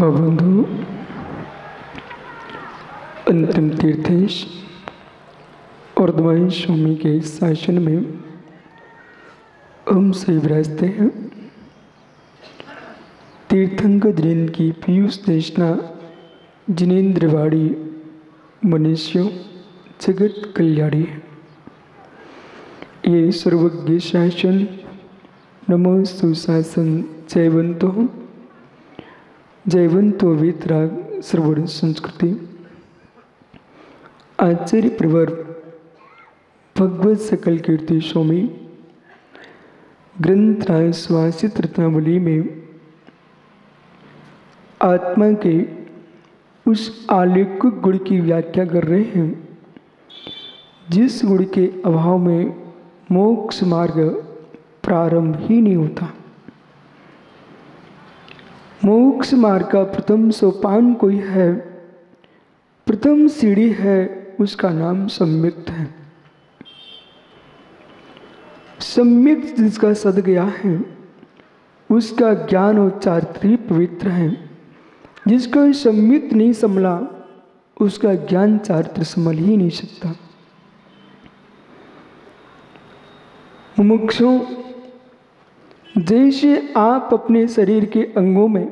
बंधु अंतिम तीर्थेश और द्वैन स्वामी के शासन में हम सही विराजते हैं। तीर्थंकर जैन की पीयूष देशना जिनेन्द्रवाड़ी मनुष्यों जगत कल्याणी। ये सर्वज्ञ शासन नमो सुशासन जयवंतो वेदराग सर्वर्ण संस्कृति। आचार्य प्रवर भगवत सकल कीर्ति स्वामी ग्रंथराय स्वासित रत्नावली में आत्मा के उस आलौकिक गुण की व्याख्या कर रहे हैं जिस गुण के अभाव में मोक्ष मार्ग प्रारंभ ही नहीं होता। मोक्ष मार्ग का प्रथम सोपान कोई है, प्रथम सीढ़ी है, उसका नाम सम्यक्त है। सम्यक्त जिसका सद गया है उसका ज्ञान और चारित्र्य पवित्र है। जिसका सम्यक्त नहीं संभला उसका ज्ञान चारित्र्य संभल ही नहीं सकता। मुमुक्षुओं, जैसे आप अपने शरीर के अंगों में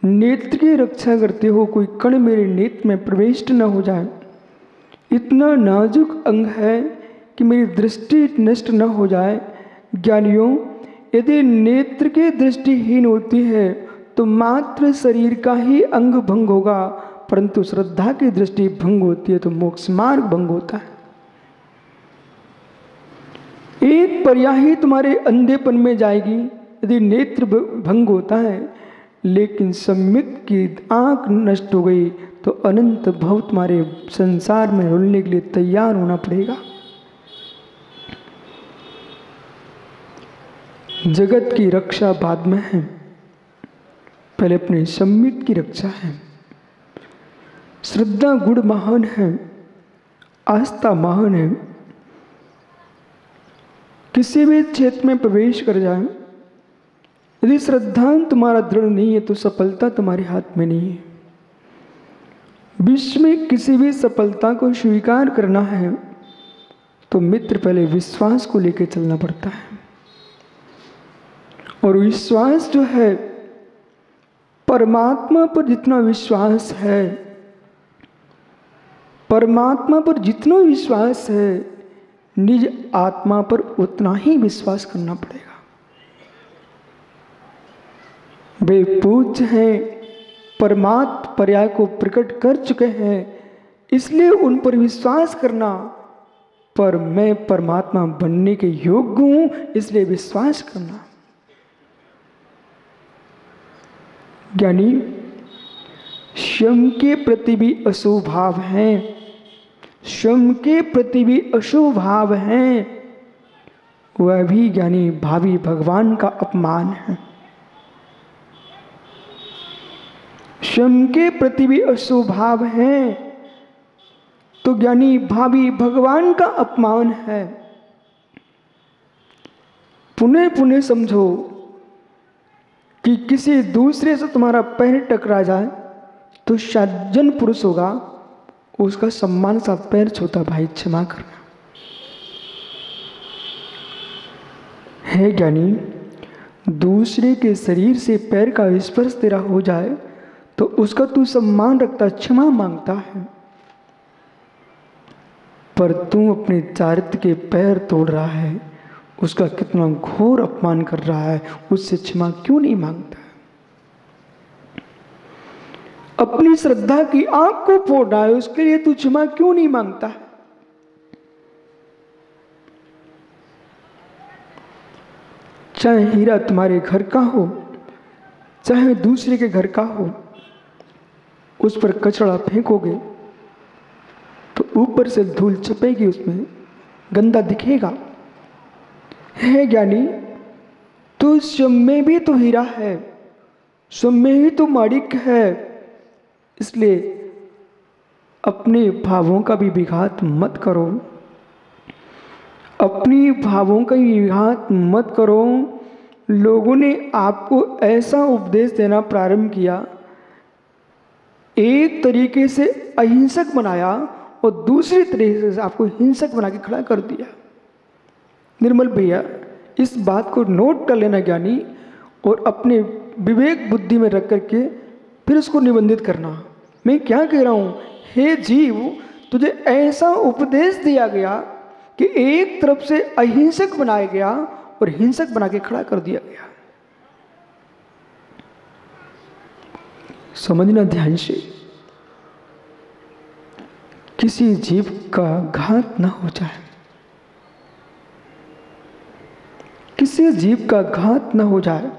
नेत्र की रक्षा करते हो, कोई कण मेरे नेत्र में प्रविष्ट न हो जाए, इतना नाजुक अंग है कि मेरी दृष्टि नष्ट न हो जाए। ज्ञानियों, यदि नेत्र की दृष्टिहीन होती है तो मात्र शरीर का ही अंग भंग होगा, परंतु श्रद्धा की दृष्टि भंग होती है तो मोक्ष मार्ग भंग होता है। एक पर्याय तुम्हारे अंधेपन में जाएगी यदि नेत्र भंग होता है, लेकिन सम्यक की आंख नष्ट हो गई तो अनंत भव तुम्हारे संसार में रुलने के लिए तैयार होना पड़ेगा। जगत की रक्षा बाद में है, पहले अपने सम्यक की रक्षा है। श्रद्धा गुण महान है, आस्था महान है। किसी भी क्षेत्र में प्रवेश कर जाए, यदि श्रद्धा तुम्हारा दृढ़ नहीं है तो सफलता तुम्हारे हाथ में नहीं है। विश्व में किसी भी सफलता को स्वीकार करना है तो मित्र पहले विश्वास को लेकर चलना पड़ता है। और विश्वास जो है, परमात्मा पर जितना विश्वास है, परमात्मा पर जितना विश्वास है, निज आत्मा पर उतना ही विश्वास करना पड़ेगा। वे पूज्य हैं, परमात्मा पर्याय को प्रकट कर चुके हैं, इसलिए उन पर विश्वास करना। पर मैं परमात्मा बनने के योग्य हूं, इसलिए विश्वास करना। ज्ञानी स्वयं के प्रति भी अशुभ भाव हैं, स्वयं के प्रति भी अशुभ भाव हैं, वह भी ज्ञानी भावी भगवान का अपमान है। स्वयं के प्रति भी अशुभ भाव हैं तो ज्ञानी भावी भगवान का अपमान है। पुनः पुनः समझो कि किसी दूसरे से तुम्हारा पैर टकरा जाए तो सज्जन पुरुष होगा, उसका सम्मान सा पैर छूता, भाई क्षमा करना। है ज्ञानी, दूसरे के शरीर से पैर का स्पर्श तेरा हो जाए तो उसका तू सम्मान रखता, क्षमा मांगता है। पर तू अपने चारित्र के पैर तोड़ रहा है, उसका कितना घोर अपमान कर रहा है, उससे क्षमा क्यों नहीं मांगता? अपनी श्रद्धा की आंख को फोड़ रहा है, उसके लिए तू क्षमा क्यों नहीं मांगता है? चाहे हीरा तुम्हारे घर का हो, चाहे दूसरे के घर का हो, उस पर कचरा फेंकोगे तो ऊपर से धूल चपेगी, उसमें गंदा दिखेगा। है ज्ञानी, तो स्वयं में भी तो हीरा है, स्वयं में ही तो माणिक है, इसलिए अपने भावों का भी विघात मत करो, अपनी भावों का भी विघात मत करो। लोगों ने आपको ऐसा उपदेश देना प्रारंभ किया एक तरीके से अहिंसक बनाया और दूसरी तरीके से आपको हिंसक बना के खड़ा कर दिया। निर्मल भैया, इस बात को नोट कर लेना ज्ञानी, और अपने विवेक बुद्धि में रख करके फिर उसको निबंधित करना। मैं क्या कह रहा हूँ, हे जीव, तुझे ऐसा उपदेश दिया गया कि एक तरफ से अहिंसक बनाया गया और हिंसक बना के खड़ा कर दिया गया। समझना ध्यान से, किसी जीव का घात न हो जाए, किसी जीव का घात न हो जाए।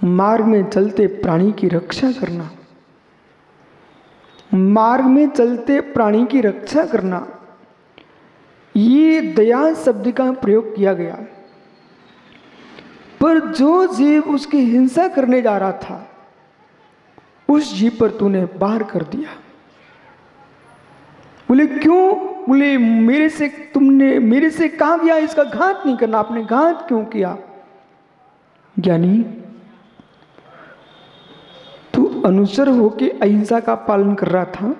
मार्ग में चलते प्राणी की रक्षा करना, मार्ग में चलते प्राणी की रक्षा करना, ये दया शब्द का प्रयोग किया गया। पर जो जीव उसकी हिंसा करने जा रहा था, उस जीव पर तूने वार कर दिया। बोले क्यों? बोले तुमने मेरे से कहा गया इसका घात नहीं करना, आपने घात क्यों किया? ज्ञानी, तू अनुचर होके अहिंसा का पालन कर रहा था,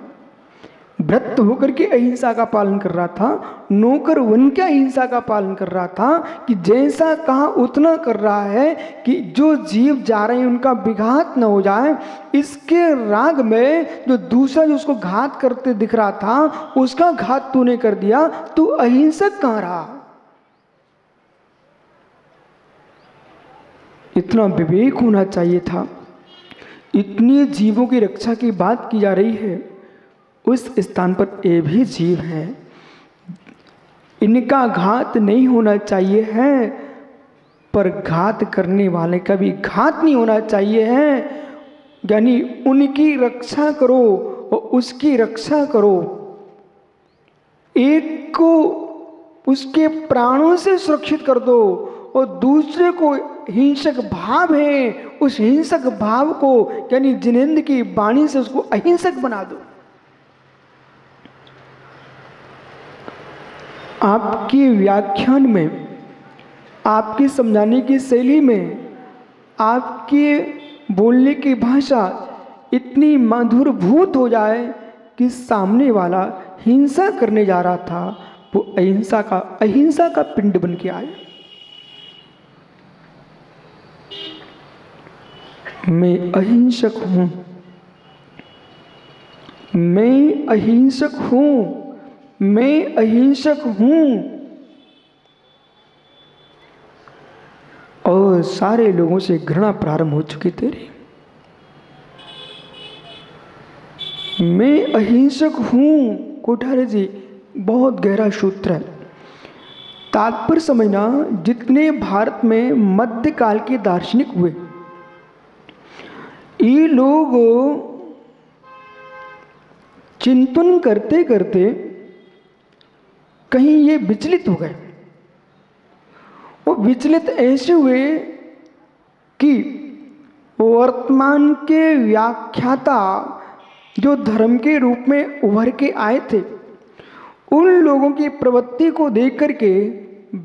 व्रत होकर के अहिंसा का पालन कर रहा था, नौकर बन के अहिंसा का पालन कर रहा था, कि जैसा कहा उतना कर रहा है कि जो जीव जा रहे हैं उनका विघात न हो जाए। इसके राग में जो दूसरा जो उसको घात करते दिख रहा था, उसका घात तूने कर दिया। तू अहिंसक कहाँ रहा? इतना विवेक होना चाहिए था। इतनी जीवों की रक्षा की बात की जा रही है, उस स्थान पर ये भी जीव है, इनका घात नहीं होना चाहिए है, पर घात करने वाले का भी घात नहीं होना चाहिए है। यानी उनकी रक्षा करो और उसकी रक्षा करो। एक को उसके प्राणों से सुरक्षित कर दो और दूसरे को हिंसक भाव है, उस हिंसक भाव को यानी जिनेंद्र की वाणी से उसको अहिंसक बना दो। आपके व्याख्यान में, आपकी समझाने की शैली में, आपके बोलने की भाषा इतनी मधुरभूत हो जाए कि सामने वाला हिंसा करने जा रहा था, वो अहिंसा का पिंड बन के आए। मैं अहिंसक हूं, मैं अहिंसक हूं, मैं अहिंसक हूं, और सारे लोगों से घृणा प्रारंभ हो चुकी तेरी। मैं अहिंसक हूं, कोठारे जी बहुत गहरा सूत्र है। तात्पर्य समझना, जितने भारत में मध्यकाल के दार्शनिक हुए, ये लोग चिंतन करते करते कहीं ये विचलित हो गए। वो विचलित ऐसे हुए कि वर्तमान के व्याख्याता जो धर्म के रूप में उभर के आए थे, उन लोगों की प्रवृत्ति को देख करके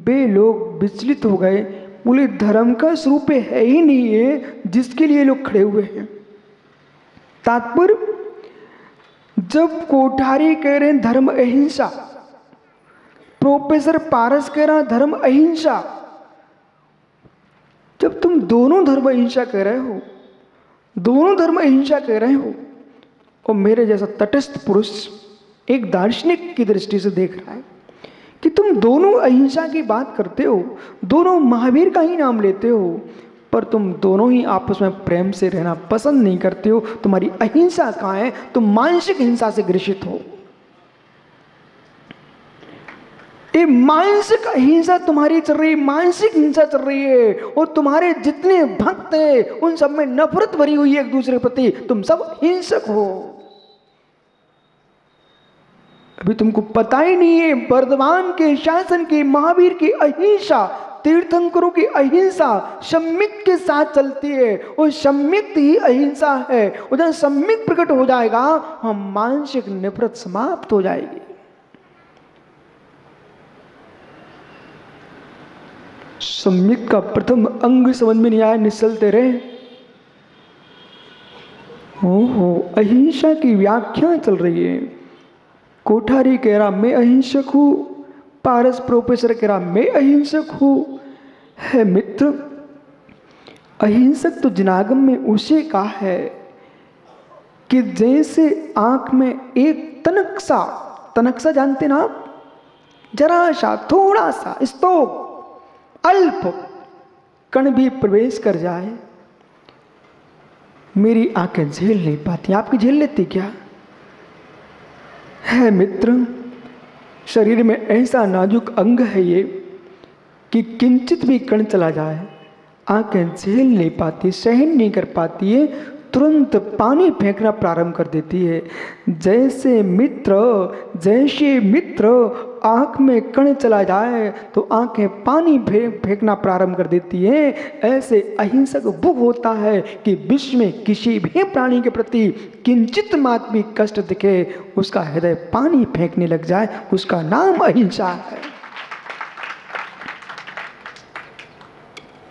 वे लोग विचलित हो गए। बोले धर्म का स्वरूप है ही नहीं है जिसके लिए लोग खड़े हुए हैं। तात्पर्य, जब कोठारी कह रहे हैं धर्म अहिंसा, प्रोफेसर पारस कह रहा धर्म अहिंसा, जब तुम दोनों धर्म अहिंसा कह रहे हो, दोनों धर्म अहिंसा कह रहे हो, और मेरे जैसा तटस्थ पुरुष एक दार्शनिक की दृष्टि से देख रहा है कि तुम दोनों अहिंसा की बात करते हो, दोनों महावीर का ही नाम लेते हो, पर तुम दोनों ही आपस में प्रेम से रहना पसंद नहीं करते हो। तुम्हारी अहिंसा कहाँ है? तुम मानसिक हिंसा से ग्रसित हो। ये मानसिक अहिंसा तुम्हारी चल रही है, मानसिक हिंसा चल रही है, और तुम्हारे जितने भक्त हैं उन सब में नफरत भरी हुई है एक दूसरे के प्रति। तुम सब हिंसक हो। अभी तुमको पता ही नहीं है वर्धमान के शासन की, महावीर की अहिंसा, तीर्थंकरों की अहिंसा सम्यक के साथ चलती है, और सम्यक ही अहिंसा है। और जब सम्यक प्रकट हो जाएगा, हम मानसिक नफरत समाप्त हो जाएगी। सम्यक का प्रथम अंग समझ में नहीं आया, निश्चलते रहे। ओहो, अहिंसा की व्याख्या चल रही है। कोठारी कह रहा मैं अहिंसक हूँ, पारस प्रोफेसर कह रहा मैं अहिंसक हूँ। है मित्र, अहिंसक तो जनागम में उसे कहा है कि जैसे आंख में एक तनकसा जानते ना आप, जरा सा थोड़ा सा स्तोक अल्प कण भी प्रवेश कर जाए, मेरी आंखें झेल नहीं पाती। आपकी झेल लेती क्या? है मित्र, शरीर में ऐसा नाजुक अंग है ये कि किंचित भी कण चला जाए आंखें झेल नहीं पाती, सहन नहीं कर पाती है, तुरंत पानी फेंकना प्रारंभ कर देती है। जैसे मित्र आंख में कण चला जाए तो आंखें पानी फेंकना प्रारंभ कर देती है। ऐसे अहिंसक वो होता है कि विश्व में किसी भी प्राणी के प्रति किंचित मात्र भी कष्ट दिखे उसका हृदय पानी फेंकने लग जाए, उसका नाम अहिंसा है।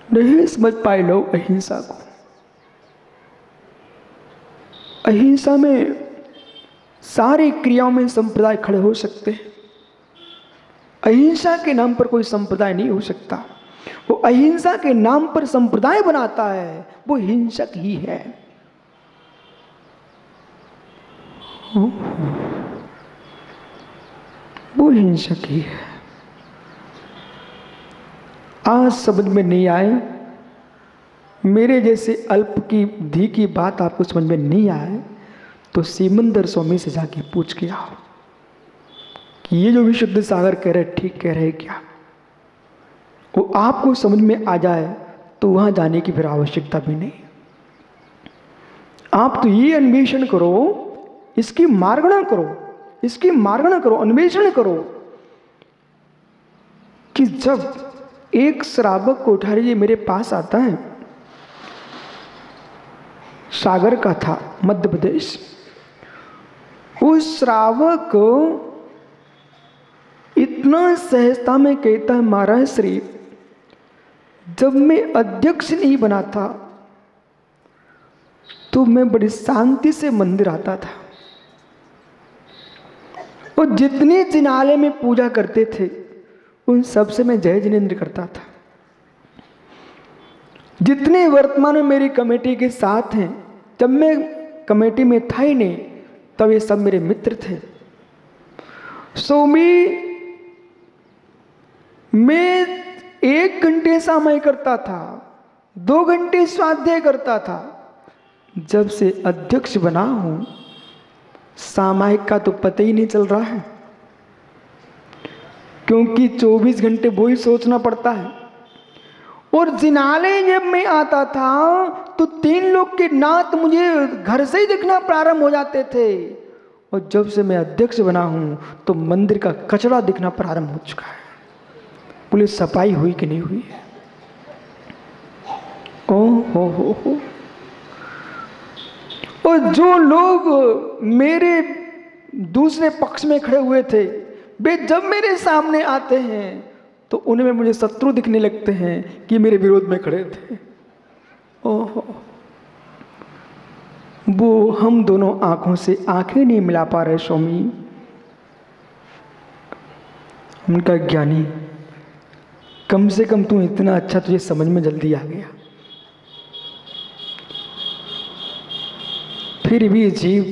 नहीं समझ पाए लोग अहिंसा को। अहिंसा में सारी क्रियाओं में संप्रदाय खड़े हो सकते हैं। अहिंसा के नाम पर कोई संप्रदाय नहीं हो सकता। वो अहिंसा के नाम पर संप्रदाय बनाता है वो हिंसक ही है। वो हिंसक ही है। आज समझ में नहीं आए, मेरे जैसे अल्प की धी की बात आपको समझ में नहीं आए तो सिमंदर स्वामी से जाके पूछ के आओ कि ये जो विशुद्ध सागर कह रहे ठीक कह रहे क्या। वो आपको समझ में आ जाए तो वहां जाने की फिर आवश्यकता भी नहीं। आप तो ये अन्वेषण करो, इसकी मार्गणा करो, अन्वेषण करो कि जब एक श्रावक कोठारी जी मेरे पास आता है, सागर का था, मध्य प्रदेश। उस श्रावक इतना सहजता में कहता है महाराज श्री, जब मैं अध्यक्ष नहीं बना था तो मैं बड़ी शांति से मंदिर आता था और जितने जिनाले में पूजा करते थे उन सब से मैं जय जिनेंद्र करता था। जितने वर्तमान में मेरी कमेटी के साथ हैं, जब मैं कमेटी में था ही नहीं तब ये सब मेरे मित्र थे। स्वामी मैं 1 घंटे समय करता था, 2 घंटे स्वाध्याय करता था। जब से अध्यक्ष बना हूं सामायिक का तो पता ही नहीं चल रहा है, क्योंकि 24 घंटे वो ही सोचना पड़ता है। और जिनाले जब मैं आता था तो 3 लोग के नात मुझे घर से ही दिखना प्रारंभ हो जाते थे, और जब से मैं अध्यक्ष बना हूं तो मंदिर का कचरा दिखना प्रारंभ हो चुका है। पुलिस सफाई हुई कि नहीं हुई है? हो। और जो लोग मेरे दूसरे पक्ष में खड़े हुए थे वे जब मेरे सामने आते हैं तो उनमें मुझे शत्रु दिखने लगते हैं कि मेरे विरोध में खड़े थे। ओहो, वो हम दोनों आंखों से आंखें नहीं मिला पा रहे स्वामी। उनका ज्ञानी, कम से कम तू इतना अच्छा, तुझे समझ में जल्दी आ गया। फिर भी जीव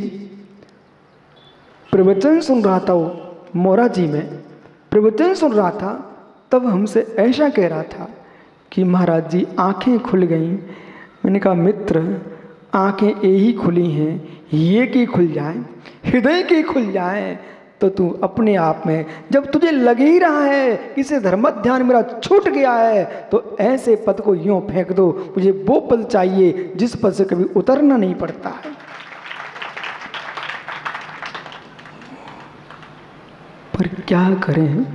प्रवचन सुन रहा था, वो मोरा जी में प्रवचन सुन रहा था, तब हमसे ऐसा कह रहा था कि महाराज जी आंखें खुल गईं। मैंने कहा मित्र, आंखें यही खुली हैं, ये की खुल जाए, हृदय की खुल जाए तो तू अपने आप में, जब तुझे लग ही रहा है किसी धर्म ध्यान मेरा छूट गया है तो ऐसे पद को यूं फेंक दो, मुझे वो पद चाहिए जिस पद से कभी उतरना नहीं पड़ता है। पर क्या करें,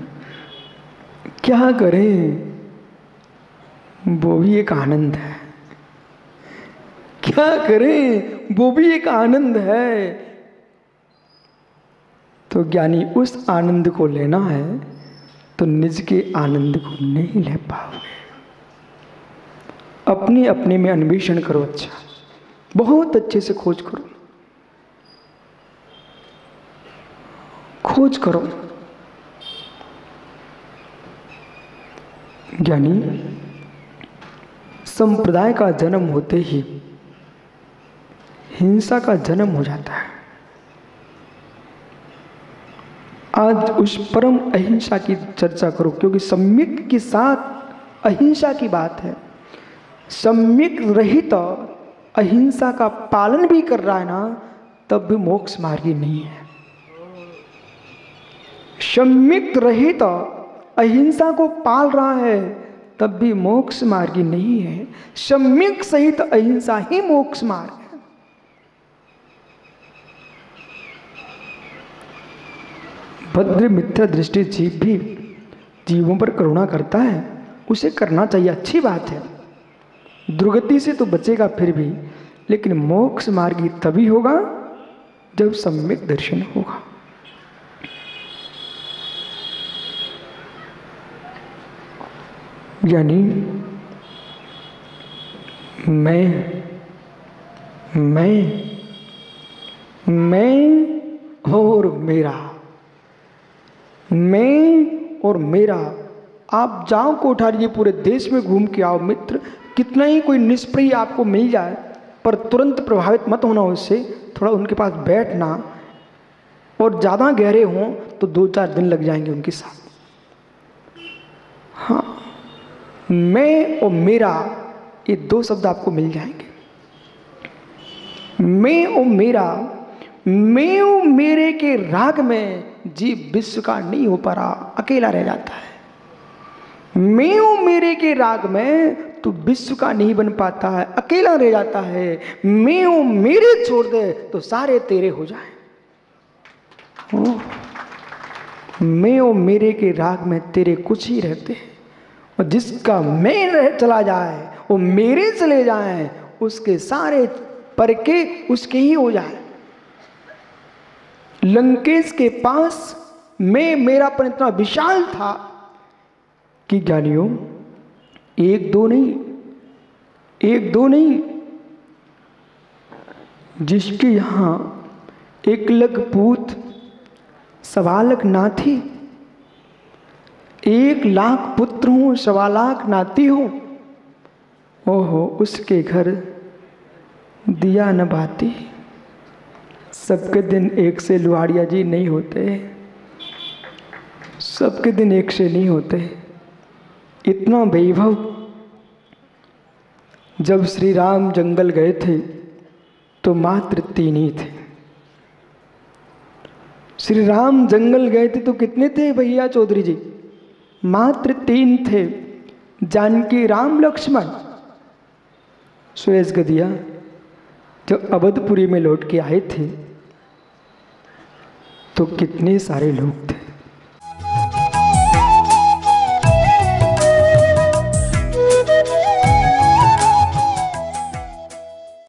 वो भी एक आनंद है। क्या करें, वो भी एक आनंद है। तो ज्ञानी उस आनंद को लेना है तो निज के आनंद को नहीं ले पाओगे। अपने अपने में अन्वेषण करो, अच्छा बहुत अच्छे से खोज करो। खोज करो। ज्ञानी, संप्रदाय का जन्म होते ही हिंसा का जन्म हो जाता है। आज उस परम अहिंसा की चर्चा करो, क्योंकि सम्यक के साथ अहिंसा की बात है। सम्यक रहित अहिंसा का पालन भी कर रहा है ना, तब भी मोक्ष मार्गी नहीं है। सम्यक रहित अहिंसा को पाल रहा है, तब भी मोक्ष मार्गी नहीं है। सम्यक सहित अहिंसा ही मोक्ष मार्ग है। भद्र मित्र दृष्टि जीव भी जीवों पर करुणा करता है, उसे करना चाहिए, अच्छी बात है। दुर्गति से तो बचेगा फिर भी, लेकिन मोक्ष मार्गी तभी होगा जब सम्यक दर्शन होगा। यानी मैं और मेरा, मैं और मेरा। आप जाओ कोठारी पूरे देश में घूम के आओ मित्र, कितना ही कोई निष्प्रिय आपको मिल जाए, पर तुरंत प्रभावित मत होना उससे। थोड़ा उनके पास बैठना, और ज़्यादा गहरे हों तो 2-4 दिन लग जाएंगे उनके साथ। हाँ, मैं और मेरा, ये 2 शब्द आपको मिल जाएंगे। मैं और मेरा, मैं और मेरे के राग में जीव विश्व का नहीं हो पा रहा, अकेला रह जाता है। मैं और मेरे के राग में तो विश्व का नहीं बन पाता है, अकेला रह जाता है। मैं और मेरे छोड़ दे तो सारे तेरे हो जाए। मैं और मेरे के राग में तेरे कुछ ही रहते हैं, और जिसका मैं चला जाए वो मेरे चले जाए, उसके सारे परके उसके ही हो जाए। लंकेश के पास मैं मेरापन इतना विशाल था कि ज्ञानियों, 1-2 नहीं, जिसके यहाँ 1 लाख पूत 1.25 लाख नाथी, 1 लाख पुत्र हूँ 1.25 लाख नाती हूँ, ओहो उसके घर दिया न बाती। सबके दिन एक से लुहाड़िया जी नहीं होते, सबके दिन एक से नहीं होते। इतना वैभव। जब श्री राम जंगल गए थे तो मात्र 3 ही थे। श्री राम जंगल गए थे तो कितने थे भैया चौधरी जी? मात्र 3 थे, जानकी राम लक्ष्मण। सुरेश गदिया जब अवधपुरी में लौट के आए थे तो कितने सारे लोग थे।